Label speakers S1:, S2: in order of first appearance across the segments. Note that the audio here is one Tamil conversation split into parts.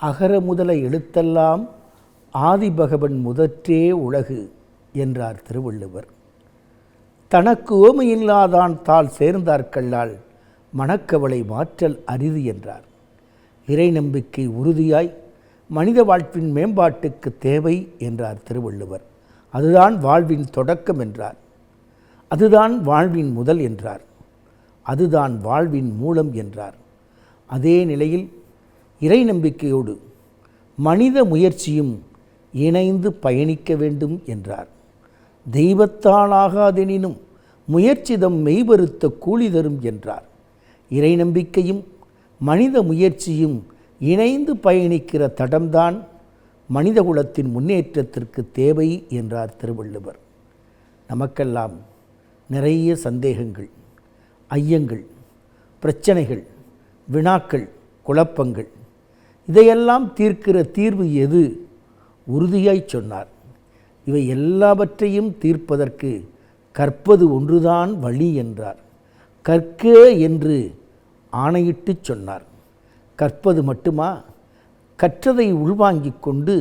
S1: அகர முதல எழுத்தெல்லாம் ஆதிபகவன் முதற்றே உலகு என்றார் திருவள்ளுவர். தனக்கு ஓமையில்லாதான் தாள் சேர்ந்தார்கல்லால் மனக்கவலை மாற்றல் அரிது என்றார். இறை நம்பிக்கை உறுதியாய் மனித வாழ்வின் மேம்பாட்டுக்கு தேவை என்றார் திருவள்ளுவர். அதுதான் வாழ்வின் தொடக்கம் என்றார். அதுதான் வாழ்வின் முதல் என்றார். அதுதான் வாழ்வின் மூலம் என்றார். அதே நிலையில் இறை நம்பிக்கையோடு மனித முயற்சியும் இணைந்து பயணிக்க வேண்டும் என்றார். தெய்வத்தாலாகாதெனினும் முயற்சிதம் மெய்வருத்த கூலி தரும் என்றார். இறை நம்பிக்கையும் மனித முயற்சியும் இணைந்து பயணிக்கிற தடம்தான் மனிதகுலத்தின் முன்னேற்றத்திற்கு தேவை என்றார் திருவள்ளுவர். நமக்கெல்லாம் நிறைய சந்தேகங்கள், ஐயங்கள், பிரச்சனைகள், வினாக்கள், குழப்பங்கள், இதையெல்லாம் தீர்க்கிற தீர்வு எது? உறுதியாய் சொன்னார். இவை எல்லாவற்றையும் தீர்ப்பதற்கு கற்பது ஒன்றுதான் வழி என்றார். கற்க என்று ஆணையிட்டு சொன்னார். கற்பது மட்டுமா? கற்றதை உள்வாங்கிக் கொண்டு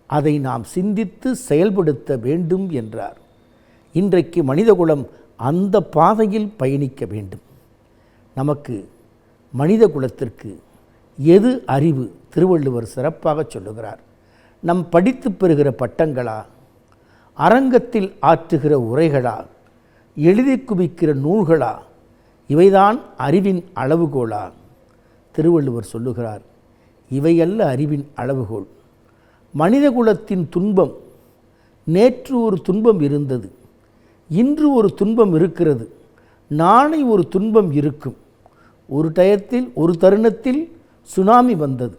S1: அதை நாம் சிந்தித்து செயல்படுத்த வேண்டும் என்றார். இன்றைக்கு மனிதகுலம் அந்த பாதையில் பயணிக்க வேண்டும். நமக்கு மனித குலத்திற்கு எது அறிவு? திருவள்ளுவர் சிறப்பாக சொல்லுகிறார். நம் படித்து பெறுகிற பட்டங்களா, அரங்கத்தில் ஆற்றுகிற உரைகளா, எழுதி குவிக்கிற நூல்களா, இவைதான் அறிவின் அளவுகோலா? திருவள்ளுவர் சொல்லுகிறார், இவையல்ல அறிவின் அளவுகோல். மனிதகுலத்தின் துன்பம், நேற்று ஒரு துன்பம் இருந்தது, இன்று ஒரு துன்பம் இருக்கிறது, நாளை ஒரு துன்பம் இருக்கும். ஒரு தருணத்தில் சுனாமி வந்தது,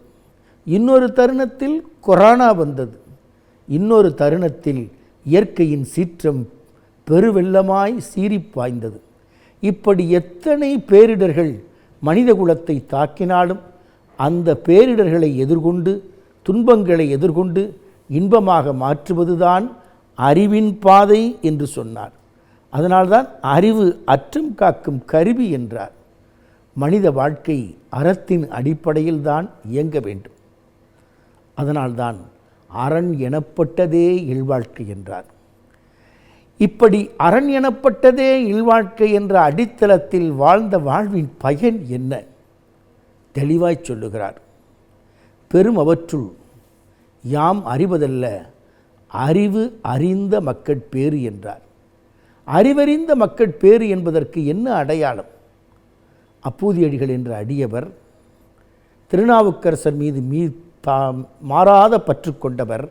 S1: இன்னொரு தருணத்தில் கொரோனா வந்தது, இன்னொரு தருணத்தில் இயற்கையின் சீற்றம் பெருவெள்ளமாய் சீறி பாய்ந்தது. இப்படி எத்தனை பேரிடர்கள் மனிதகுலத்தை தாக்கினாலும் அந்த பேரிடர்களை எதிர்கொண்டு, துன்பங்களை எதிர்கொண்டு இன்பமாக மாற்றுவதுதான் அறிவின் பாதை என்று சொன்னார். அதனால்தான் அறிவு அற்றம் காக்கும் கருவி என்றார். மனித வாழ்க்கை அறத்தின் அடிப்படையில் தான் இயங்க வேண்டும். அதனால்தான் அரண் எனப்பட்டதே இல்வாழ்க்கை என்றார். இப்படி அரண் எனப்பட்டதே இல்வாழ்க்கை என்ற அடித்தளத்தில் வாழ்ந்த வாழ்வின் பயன் என்ன? தெளிவாய் சொல்லுகிறார். பெரும் அவற்றுள் யாம் அறிவதல்ல, அறிவு அறிந்த மக்கட்பேறு என்றார். அறிவறிந்த மக்கட்பேறு என்பதற்கு என்ன அடையாளம்? அப்பூதியடிகள் என்ற அடியவர் திருநாவுக்கரசர் மீது மாறாத பற்று கொண்டவர்.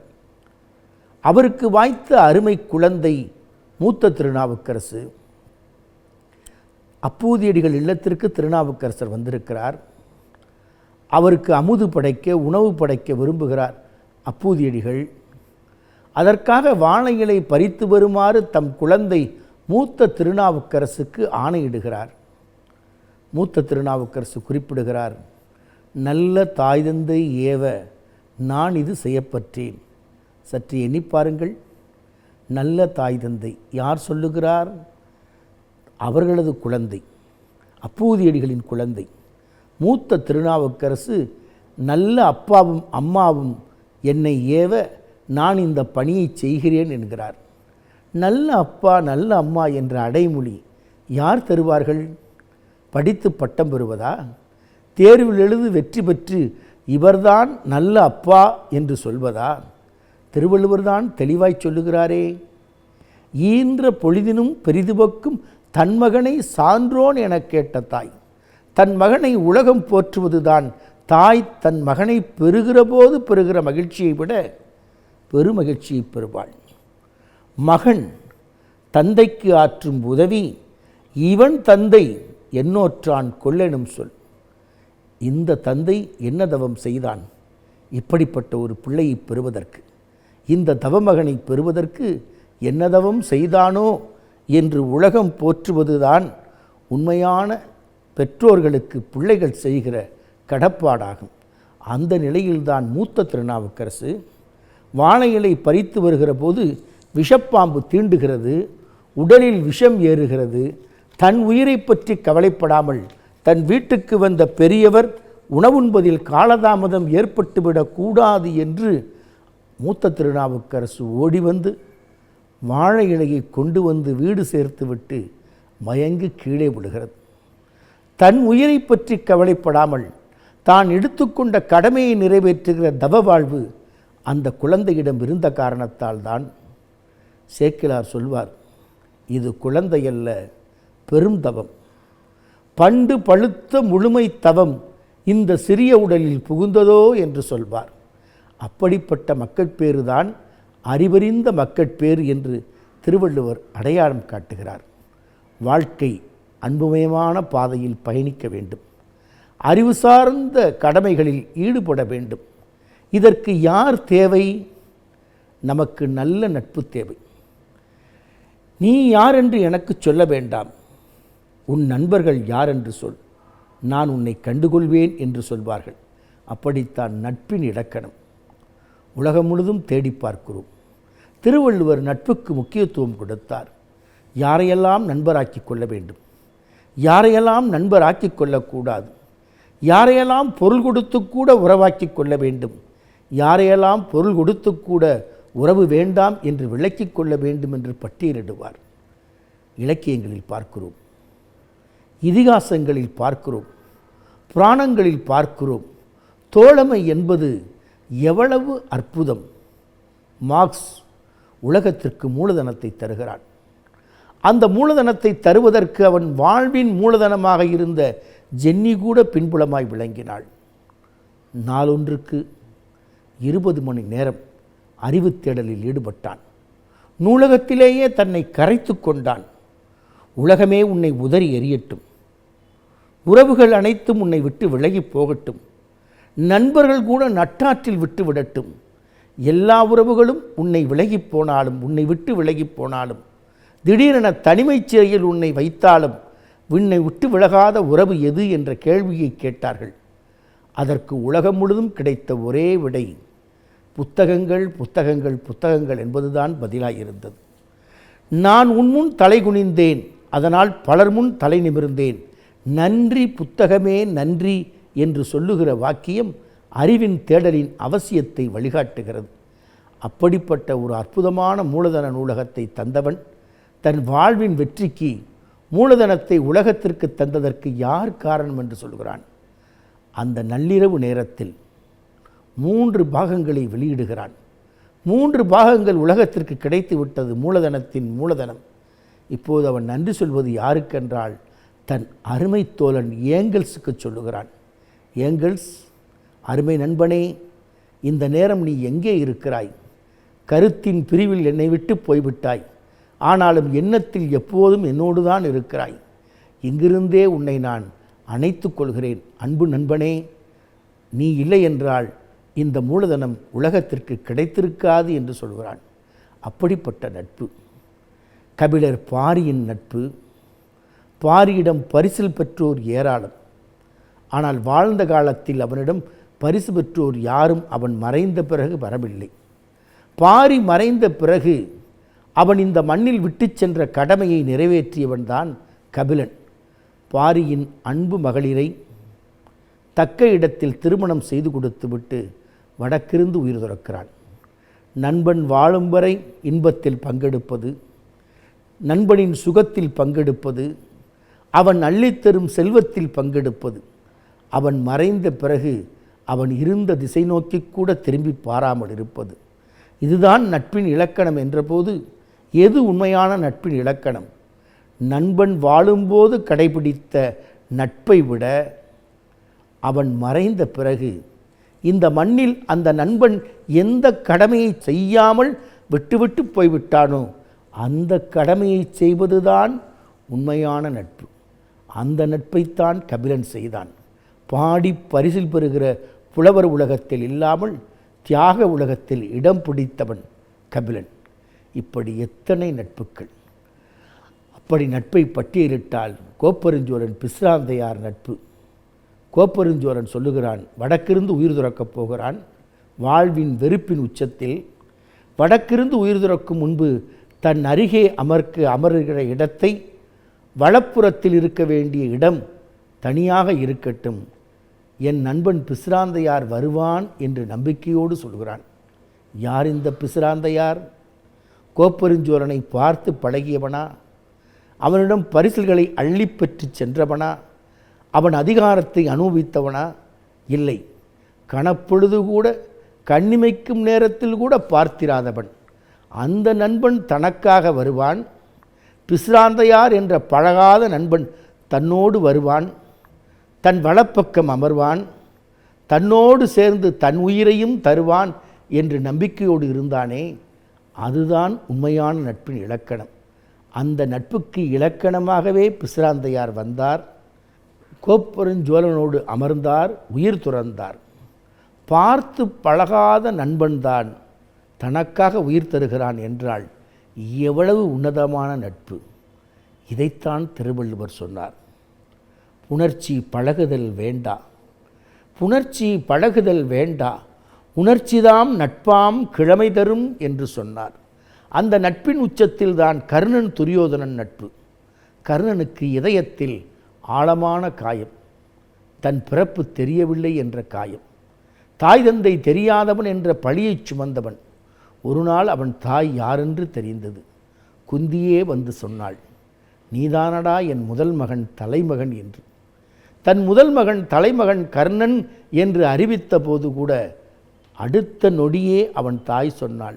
S1: அவருக்கு வாய்த்த அருமை குழந்தை மூத்த திருநாவுக்கரசு. அப்பூதியடிகள் இல்லத்திற்கு திருநாவுக்கரசர் வந்திருக்கிறார். அவருக்கு அமுது படைக்க, உணவு படைக்க விரும்புகிறார் அப்பூதியடிகள். அதற்காக வாழை இலை பறித்து வருமாறு தம் குழந்தை மூத்த திருநாவுக்கரசுக்கு ஆணையிடுகிறார். மூத்த திருநாவுக்கரசு குறிப்பிடுகிறார், நல்ல தாய் தந்தை ஏவ நான் இது செய்யப்பற்றேன். சற்று எண்ணி பாருங்கள். நல்ல தாய் தந்தை யார் சொல்லுகிறார்? அவர்களது குழந்தை, அப்பூதியடிகளின் குழந்தை மூத்த திருநாவுக்கரசு நல்ல அப்பாவும் அம்மாவும் என்னை ஏவ நான் இந்த பணியை செய்கிறேன் என்கிறார். நல்ல அப்பா நல்ல அம்மா என்ற அடைமொழி யார் தருவார்கள்? படித்து பட்டம் பெறுவதா? தேர்வில் எழுது வெற்றி பெற்று இவர்தான் நல்ல அப்பா என்று சொல்வதா? திருவள்ளுவர் தான் தெளிவாய் சொல்லுகிறாரே, ஈன்ற பொழுதினும் பெரிதுபக்கும் தன் மகனை சான்றோன் என கேட்ட தாய். தன் மகனை உலகம் போற்றுவதுதான் தாய் தன் மகனை பெறுகிற போது பெறுகிற மகிழ்ச்சியை விட பெருமகிழ்ச்சியை பெறுவாள். மகன் தந்தைக்கு ஆற்றும் உதவி இவன் தந்தை என்னோற்றான் கொள்ளெனும் சொல். இந்த தந்தை என்ன தவம் செய்தான் இப்படிப்பட்ட ஒரு பிள்ளையை பெறுவதற்கு? இந்த தவமகனை பெறுவதற்கு என்ன தவம் செய்தானோ என்று உலகம் போற்றுவதுதான் உண்மையான பெற்றோர்களுக்கு பிள்ளைகள் செய்கிற கடப்பாடாகும். அந்த நிலையில்தான் மூத்த திருநாவுக்கரசு வாழை இலை பறித்து வருகிற போது விஷப்பாம்பு தீண்டுகிறது, உடலில் விஷம் ஏறுகிறது. தன் உயிரை பற்றி கவலைப்படாமல் தன் வீட்டுக்கு வந்த பெரியவர் உணவுண்பதில் காலதாமதம் ஏற்பட்டுவிடக்கூடாது என்று மூத்த திருநாவுக்கரசு ஓடி வந்து வாழை இலையை கொண்டு வந்து வீடு சேர்த்துவிட்டு மயங்கி கீழே விடுகிறது. தன் உயிரை பற்றி கவலைப்படாமல் தான் எடுத்துக்கொண்ட கடமையை நிறைவேற்றுகிற தவ வாழ்வு அந்த குழந்தையிடம் இருந்த காரணத்தால் தான் சேக்கிழார் சொல்வார், இது குழந்தையல்ல பெரும் தவம், பண்டு பழுத்த முழுமை தவம் இந்த சிறிய உடலில் புகுந்ததோ என்று சொல்வார். அப்படிப்பட்ட மக்கட்பேறு தான் அறிவறிந்த மக்கட்பேறு என்று திருவள்ளுவர் அடையாளம் காட்டுகிறார். வாழ்க்கை அன்புமயமான பாதையில் பயணிக்க வேண்டும், அறிவு சார்ந்த கடமைகளில் ஈடுபட வேண்டும். இதற்கு யார் தேவை? நமக்கு நல்ல நட்பு தேவை. நீ யார் என்று எனக்கு சொல்ல வேண்டாம், உன் நண்பர்கள் யார் என்று சொல், நான் உன்னை கண்டுகொள்வேன் என்று சொல்வார்கள். அப்படித்தான் நட்பின் இலக்கணம். உலகம் முழுதும் தேடி பார்க்கிறோம். திருவள்ளுவர் நட்புக்கு முக்கியத்துவம் கொடுத்தார். யாரையெல்லாம் நண்பராக்கி கொள்ள வேண்டும், யாரையெல்லாம் நண்பராக்கி கொள்ளக்கூடாது, யாரையெல்லாம் பொருள் கொடுத்து கூட உறவாக்கி கொள்ள வேண்டும், யாரையெல்லாம் பொருள் கொடுத்து கூட உறவு வேண்டாம் என்று விளக்கிக் கொள்ள வேண்டும் என்று பட்டியலிடுவார். இலக்கியங்களில் பார்க்கிறோம், இதிகாசங்களில் பார்க்கிறோம், புராணங்களில் பார்க்கிறோம். தோழமை என்பது எவ்வளவு அற்புதம். மார்க்ஸ் உலகத்திற்கு மூலதனத்தை தருகிறான். அந்த மூலதனத்தை தருவதற்கு அவன் வாழ்வின் மூலதனமாக இருந்த ஜென்னி கூட பின்புலமாய் விளங்கினாள். நாளொன்றுக்கு 20 மணி நேரம் அறிவு தேடலில் ஈடுபட்டான். நூலகத்திலேயே தன்னை கரைத்து கொண்டான். உலகமே உன்னை உதறி எறியட்டும், உறவுகள் அனைத்தும் உன்னை விட்டு விலகி போகட்டும், நண்பர்கள் கூட நட்டாற்றில் விட்டு விடட்டும், எல்லா உறவுகளும் உன்னை விலகி போனாலும், உன்னை விட்டு விலகி போனாலும், திடீரென தனிமைச் சிறையில் உன்னை வைத்தாலும் உன்னை விட்டு விலகாத உறவு எது என்ற கேள்வியை கேட்டார்கள். அதற்கு உலகம் முழுதும் கிடைத்த ஒரே விடை புத்தகங்கள், புத்தகங்கள், புத்தகங்கள் என்பதுதான் பதிலாயிருந்தது. நான் உன்முன் தலை குனிந்தேன், அதனால் பலர் முன் தலை நிமிர்ந்தேன், நன்றி புத்தகமே நன்றி என்று சொல்லுகிற வாக்கியம் அறிவின் தேடலின் அவசியத்தை வழிகாட்டுகிறது. அப்படிப்பட்ட ஒரு அற்புதமான மூலதன நூலகத்தை தந்தவன் தன் வாழ்வின் வெற்றிக்கு மூலதனத்தை உலகத்திற்கு தந்ததற்கு யார் காரணம் என்று சொல்கிறான். அந்த நள்ளிரவு நேரத்தில் 3 பாகங்களை வெளியிடுகிறான். 3 பாகங்கள் உலகத்திற்கு கிடைத்து விட்டது. மூலதனத்தின் மூலதனம். இப்போது அவன் நன்றி சொல்வது யாருக்கென்றால் தன் அருமை தோழன் ஏங்கல்ஸுக்கு சொல்லுகிறான். ஏங்கல்ஸ், அருமை நண்பனே, இந்த நேரம் நீ எங்கே இருக்கிறாய்? கருத்தின் பிரிவில் என்னை விட்டு போய்விட்டாய், ஆனாலும் எண்ணத்தில் எப்போதும் என்னோடு தான் இருக்கிறாய். இங்கிருந்தே உன்னை நான் அணைத்து கொள்கிறேன். அன்பு நண்பனே, நீ இல்லை என்றால் இந்த மூலதனம் உலகத்திற்கு கிடைத்திருக்காது என்று சொல்கிறான். அப்படிப்பட்ட நட்பு கபிலர் பாரியின் நட்பு. பாரியிடம் பரிசில் பெற்றோர் ஏராளம். ஆனால் வாழ்ந்த காலத்தில் அவனிடம் பரிசு பெற்றோர் யாரும் அவன் மறைந்த பிறகு வரவில்லை. பாரி மறைந்த பிறகு அவன் இந்த மண்ணில் விட்டு சென்ற கடமையை நிறைவேற்றியவன்தான் கபிலன். பாரியின் அன்பு மகளிரை தக்க இடத்தில் திருமணம் செய்து கொடுத்துவிட்டு வடக்கிருந்து உயிர் துறக்கிறான். நண்பன் வாழும் வரை இன்பத்தில் பங்கெடுப்பது, நண்பனின் சுகத்தில் பங்கெடுப்பது, அவன் அள்ளித்தரும் செல்வத்தில் பங்கெடுப்பது, அவன் மறைந்த பிறகு அவன் இருந்த திசை நோக்கி கூட திரும்பி பாராமல் இருப்பது, இதுதான் நட்பின் இலக்கணம் என்றபோது எது உண்மையான நட்பின் இலக்கணம்? நண்பன் வாழும்போது கடைபிடித்த நட்பை விட அவன் மறைந்த பிறகு இந்த மண்ணில் அந்த நண்பன் எந்த கடமையை செய்யாமல் விட்டுவிட்டு போய்விட்டானோ அந்த கடமையை செய்வதுதான் உண்மையான நட்பு. அந்த நட்பைத்தான் கபிலன் செய்தான். பாடி பரிசில் பெறுகிற புலவர் உலகத்தில் இல்லாமல் தியாக உலகத்தில் இடம் பிடித்தவன் கபிலன். இப்படி எத்தனை நட்புகள்! அப்படி நட்பை பட்டியலிட்டால் கோப்பெருஞ்சோழன் பிசிராந்தையார் நட்பு. கோப்பெருஞ்சோழன் சொல்லுகிறான், வடக்கிருந்து உயிர் துறக்கப் போகிறான். வாழ்வின் வெறுப்பின் உச்சத்தில் வடக்கிருந்து உயிர் துறக்கும் முன்பு தன் அருகே அமர்கிற இடத்தை வலப்புறத்தில் இருக்க வேண்டிய இடம் தனியாக இருக்கட்டும், என் நண்பன் பிசிராந்தையார் வருவான் என்று நம்பிக்கையோடு சொல்கிறான். யார் இந்த பிசிராந்தையார்? கோப்பெருஞ்சோழனை பார்த்து பழகியவனா? அவனிடம் பரிசில்களை அள்ளிப்பெற்று சென்றவனா? அவன் அதிகாரத்தை அனுபவித்தவனா? இல்லை, கணப்பொழுது கூட, கண்ணிமைக்கும் நேரத்தில் கூட பார்த்திராதவன். அந்த நண்பன் தனக்காக வருவான். பிசிராந்தையார் என்ற பழகாத நண்பன் தன்னோடு வருவான், தன் வலப்பக்கம் அமர்வான், தன்னோடு சேர்ந்து தன் உயிரையும் தருவான் என்று நம்பிக்கையோடு இருந்தானே, அதுதான் உண்மையான நட்பின் இலக்கணம். அந்த நட்புக்கு இலக்கணமாகவே பிசிராந்தையார் வந்தார். கோப்பெருஞ்சோழனோடு அமர்ந்தார், உயிர் துறந்தார். பார்த்து பழகாத நண்பன்தான் தனக்காக உயிர் தருகிறான் என்றால் எவ்வளவு உன்னதமான நட்பு! இதைத்தான் திருவள்ளுவர் சொன்னார். புணர்ச்சி பழகுதல் வேண்டா, புணர்ச்சி பழகுதல் வேண்டா, உணர்ச்சிதாம் நட்பாம் கிழமை தரும் என்று சொன்னார். அந்த நட்பின் உச்சத்தில் தான் கர்ணன் துரியோதனன் நட்பு. கர்ணனுக்கு இதயத்தில் ஆழமான காயம், தன் பிறப்பு தெரியவில்லை என்ற காயம், தாய் தந்தை தெரியாதவன் என்ற பழியை சுமந்தவன். ஒரு நாள் அவன் தாய் யாரென்று தெரிந்தது. குந்தியே வந்து சொன்னாள், நீதானடா என் முதல் மகன் தலைமகன் என்று. தன் முதல் மகன் தலைமகன் கர்ணன் என்று அறிவித்த போது கூட அடுத்த நொடியே அவன் தாய் சொன்னாள்,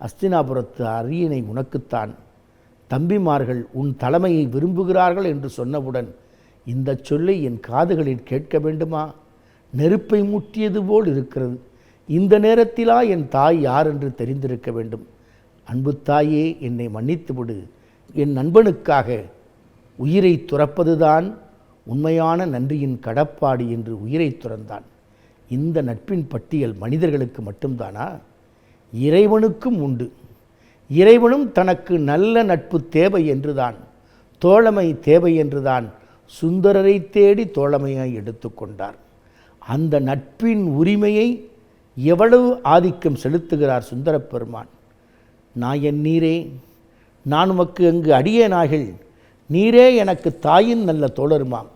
S1: அஸ்தினாபுரத்து அரியணை உனக்குத்தான், தம்பிமார்கள் உன் தலைமையை விரும்புகிறார்கள் என்று சொன்னவுடன் இந்த சொல்லை என் காதுகளில் கேட்க வேண்டுமா? நெருப்பை மூட்டியது போல் இருக்கிறது. இந்த நேரத்திலா என் தாய் யார் என்று தெரிந்திருக்க வேண்டும். அன்பு தாயே, என்னை மன்னித்து விடு. என் நண்பனுக்காக உயிரை துறப்பதுதான் உண்மையான நன்றியின் கடப்பாடு என்று உயிரை துறந்தான். இந்த நட்பின் பட்டியல் மனிதர்களுக்கு மட்டும்தானா? இறைவனுக்கும் உண்டு. இறைவனும் தனக்கு நல்ல நட்பு தேவை என்றுதான், தோழமை தேவை என்றுதான் சுந்தரரை தேடி தோழமையாய் எடுத்துக்கொண்டார். அந்த நட்பின் உரிமையை எவ்வளவு ஆதிக்கம் செலுத்துகிறார் சுந்தரப் பெருமான். நாயன் நீரே, நான் உமக்கு அங்கு அடியேனாகில், நீரே எனக்கு தாயின் நல்ல தோழருமாம்.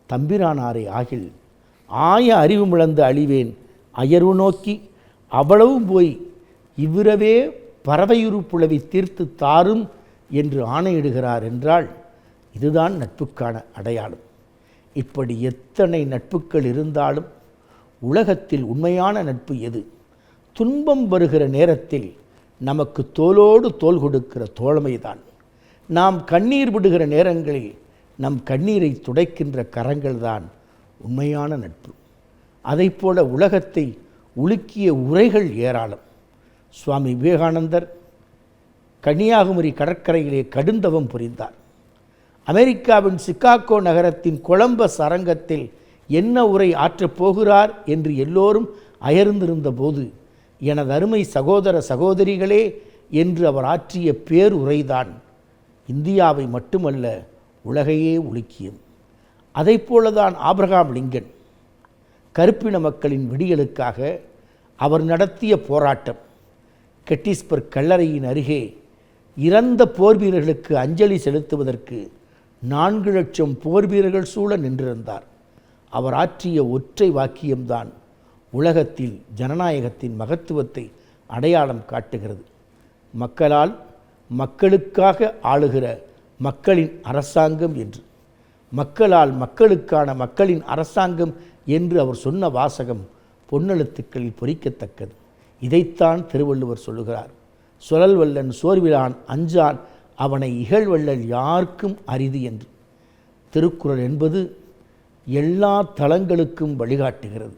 S1: தம்பிரானாரே ஆகில், ஆய அறிவு முழந்து அழிவேன் அயர்வு நோக்கி, அவ்வளவும் போய் இவ்விரவே பறவையுறு புலவி தீர்த்து தாரும் என்று ஆணையிடுகிறார் என்றால் இதுதான் நட்புக்கான அடையாளம். இப்படி எத்தனை நட்புகள் இருந்தாலும் உலகத்தில் உண்மையான நட்பு எது? துன்பம் வருகிற நேரத்தில் நமக்கு தோளோடு தோள் கொடுக்கிற தோழமைதான். நாம் கண்ணீர் விடுகிற நேரங்களில் நம் கண்ணீரை துடைக்கின்ற கரங்கள்தான் உண்மையான நட்பு. அதைப்போல உலகத்தை உலுக்கிய உரைகள் ஏராளம். சுவாமி விவேகானந்தர் கன்னியாகுமரி கடற்கரையிலே கடுந்தவம் புரிந்தார். அமெரிக்காவின் சிகாகோ நகரத்தின் கொலம்பஸ் அரங்கத்தில் என்ன உரை ஆற்றப் போகிறார் என்று எல்லோரும் அயர்ந்திருந்த போது, எனது அருமை சகோதர சகோதரிகளே என்று அவர் ஆற்றிய பேருரைதான் இந்தியாவை மட்டுமல்ல உலகையே உலுக்கியது. அதை போலதான் ஆபிரகாம் லிங்கன் கருப்பின மக்களின் விடியலுக்காக அவர் நடத்திய போராட்டம். கெட்டிஸ்பர்க் கல்லறையின் அருகே இறந்த போர் வீரர்களுக்கு அஞ்சலி செலுத்துவதற்கு 4 லட்சம் போர் வீரர்கள் சூழ நின்றிருந்தார். அவர் ஆற்றிய ஒற்றை வாக்கியம்தான் உலகத்தில் ஜனநாயகத்தின் மகத்துவத்தை அடையாளம் காட்டுகிறது. மக்களால் மக்களுக்காக ஆளுகிற மக்களின் அரசாங்கம் என்று, மக்களால் மக்களுக்கான மக்களின் அரசாங்கம் என்று அவர் சொன்ன வாசகம் பொன்னெழுத்துக்களில் பொறிக்கத்தக்கது. இதைத்தான் திருவள்ளுவர் சொல்லுகிறார். சுழல் வல்லன் சோர்விலான் அஞ்சான் அவனை இகழ்வள்ளல் யாருக்கும் அரிது என்று. திருக்குறள் என்பது எல்லா தளங்களுக்கும் வழிகாட்டுகிறது.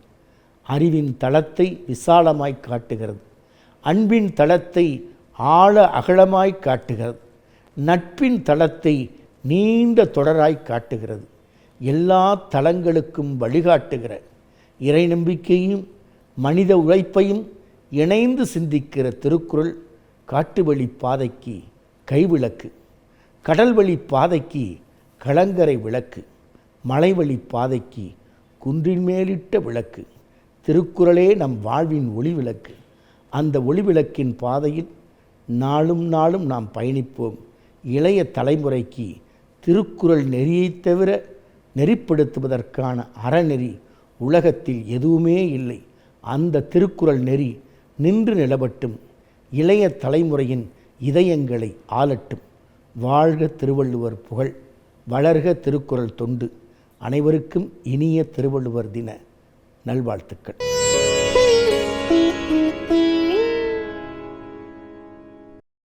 S1: அறிவின் தளத்தை விசாலமாய் காட்டுகிறது, அன்பின் தளத்தை ஆழ அகலமாய் காட்டுகிறது, நட்பின் தளத்தை நீண்ட தொடராய் காட்டுகிறது. எல்லா தளங்களுக்கும் வழிகாட்டுகிற இறை நம்பிக்கையும் மனித உழைப்பையும் இணைந்து சிந்திக்கிற திருக்குறள் காட்டுவழி பாதைக்கு கைவிளக்கு, கடல்வழி பாதைக்கு கலங்கரை விளக்கு, மலைவழி பாதைக்கு குன்றின் மேலிட்ட விளக்கு. திருக்குறளே நம் வாழ்வின் ஒளிவிளக்கு. அந்த ஒளிவிளக்கின் பாதையில் நாளும் நாளும் நாம் பயணிப்போம். இளைய தலைமுறைக்கு திருக்குறள் நெறியை தவிர நெறிப்படுத்துவதற்கான அறநெறி உலகத்தில் எதுவுமே இல்லை. அந்த திருக்குறள் நெறி நின்று நிலவட்டும். இளைய தலைமுறையின் இதயங்களை ஆளட்டும். வாழ்க திருவள்ளுவர் புகழ். வளர்க திருக்குறள் தொண்டு. அனைவருக்கும் இனிய திருவள்ளுவர் தின நல்வாழ்த்துக்கள்.